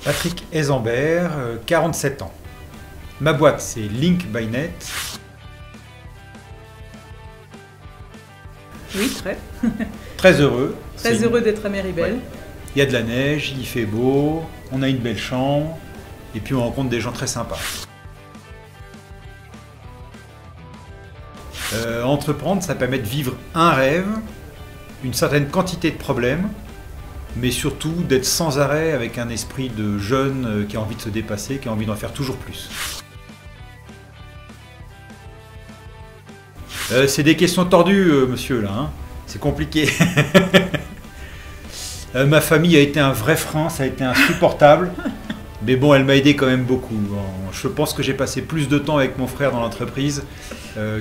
Patrick Hezambert, 47 ans. Ma boîte, c'est Link by Net. Oui, très. Très heureux. Très heureux d'être à Méribel. Ouais. Il y a de la neige, il fait beau, on a une belle chambre, et puis on rencontre des gens très sympas. Entreprendre, ça permet de vivre un rêve, une certaine quantité de problèmes, mais surtout d'être sans arrêt avec un esprit de jeune qui a envie de se dépasser, qui a envie d'en faire toujours plus. C'est des questions tordues, monsieur, là. Hein. C'est compliqué. Ma famille a été un vrai frein, ça a été insupportable. Mais bon, elle m'a aidé quand même beaucoup. Je pense que j'ai passé plus de temps avec mon frère dans l'entreprise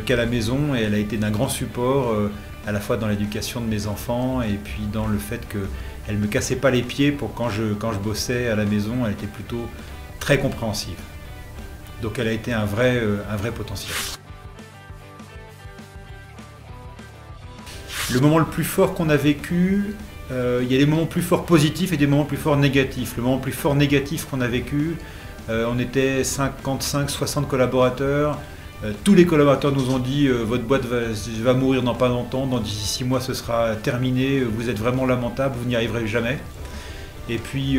qu'à la maison, et elle a été d'un grand support, à la fois dans l'éducation de mes enfants et puis dans le fait qu'elle ne me cassait pas les pieds pour quand je bossais à la maison, elle était plutôt très compréhensive. Donc elle a été un vrai potentiel. Le moment le plus fort qu'on a vécu, il y a des moments plus forts positifs et des moments plus forts négatifs. Le moment plus fort négatif qu'on a vécu, on était 55-60 collaborateurs. Tous les collaborateurs nous ont dit votre boîte va mourir dans pas longtemps, dans d'ici 6 mois ce sera terminé, vous êtes vraiment lamentable, vous n'y arriverez jamais. Et puis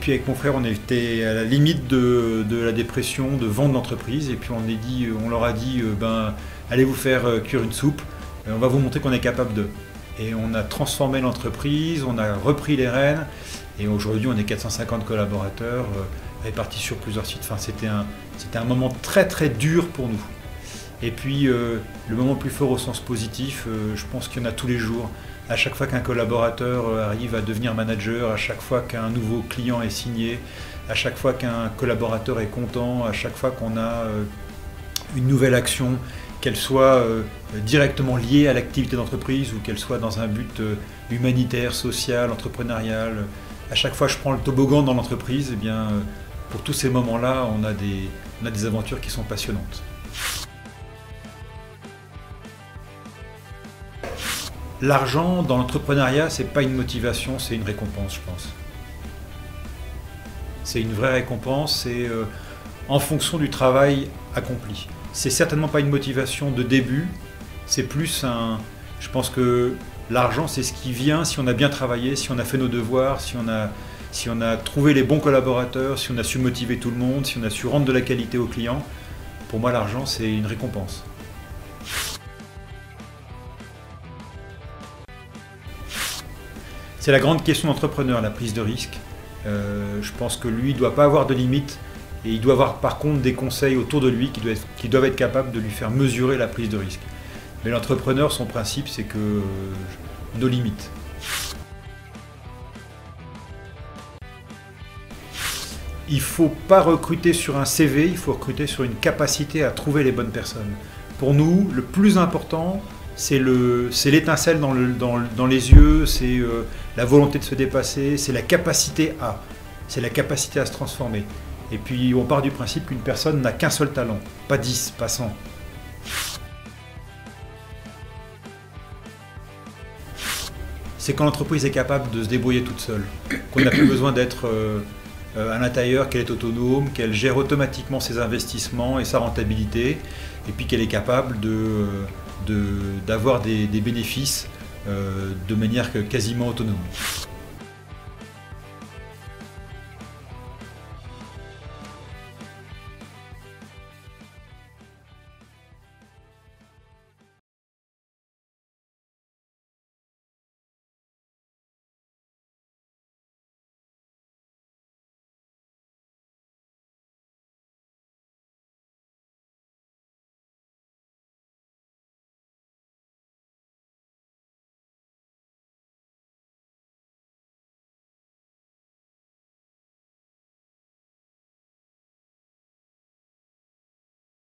avec mon frère, on était à la limite de la dépression, de vendre l'entreprise, et puis on leur a dit allez vous faire cuire une soupe, on va vous montrer qu'on est capable de. Et on a transformé l'entreprise, on a repris les rênes, et aujourd'hui on est 450 collaborateurs répartis sur plusieurs sites. Enfin, c'était un moment très très dur pour nous. Et puis le moment le plus fort au sens positif, je pense qu'il y en a tous les jours. À chaque fois qu'un collaborateur arrive à devenir manager, à chaque fois qu'un nouveau client est signé, à chaque fois qu'un collaborateur est content, à chaque fois qu'on a une nouvelle action, qu'elle soit directement liée à l'activité d'entreprise ou qu'elle soit dans un but humanitaire, social, entrepreneurial. À chaque fois que je prends le toboggan dans l'entreprise, eh bien, pour tous ces moments-là, on a des aventures qui sont passionnantes. L'argent dans l'entrepreneuriat, c'est pas une motivation, c'est une récompense, je pense. C'est une vraie récompense, c'est en fonction du travail accompli. C'est certainement pas une motivation de début, c'est plus je pense que l'argent, c'est ce qui vient si on a bien travaillé, si on a fait nos devoirs, si on a trouvé les bons collaborateurs, si on a su motiver tout le monde, si on a su rendre de la qualité aux clients. Pour moi, l'argent, c'est une récompense. C'est la grande question d'entrepreneur, la prise de risque. Je pense que lui, il ne doit pas avoir de limite. Et il doit avoir par contre des conseils autour de lui qui doivent être capables de lui faire mesurer la prise de risque. Mais l'entrepreneur, son principe, c'est que nos limites. Il ne faut pas recruter sur un CV, il faut recruter sur une capacité à trouver les bonnes personnes. Pour nous, le plus important, c'est l'étincelle dans les yeux, c'est la volonté de se dépasser, c'est la capacité à se transformer. Et puis on part du principe qu'une personne n'a qu'un seul talent, pas 10, pas 100. C'est quand l'entreprise est capable de se débrouiller toute seule, qu'on n'a plus besoin d'être à l'intérieur, qu'elle est autonome, qu'elle gère automatiquement ses investissements et sa rentabilité, et puis qu'elle est capable d'avoir des bénéfices de manière quasiment autonome.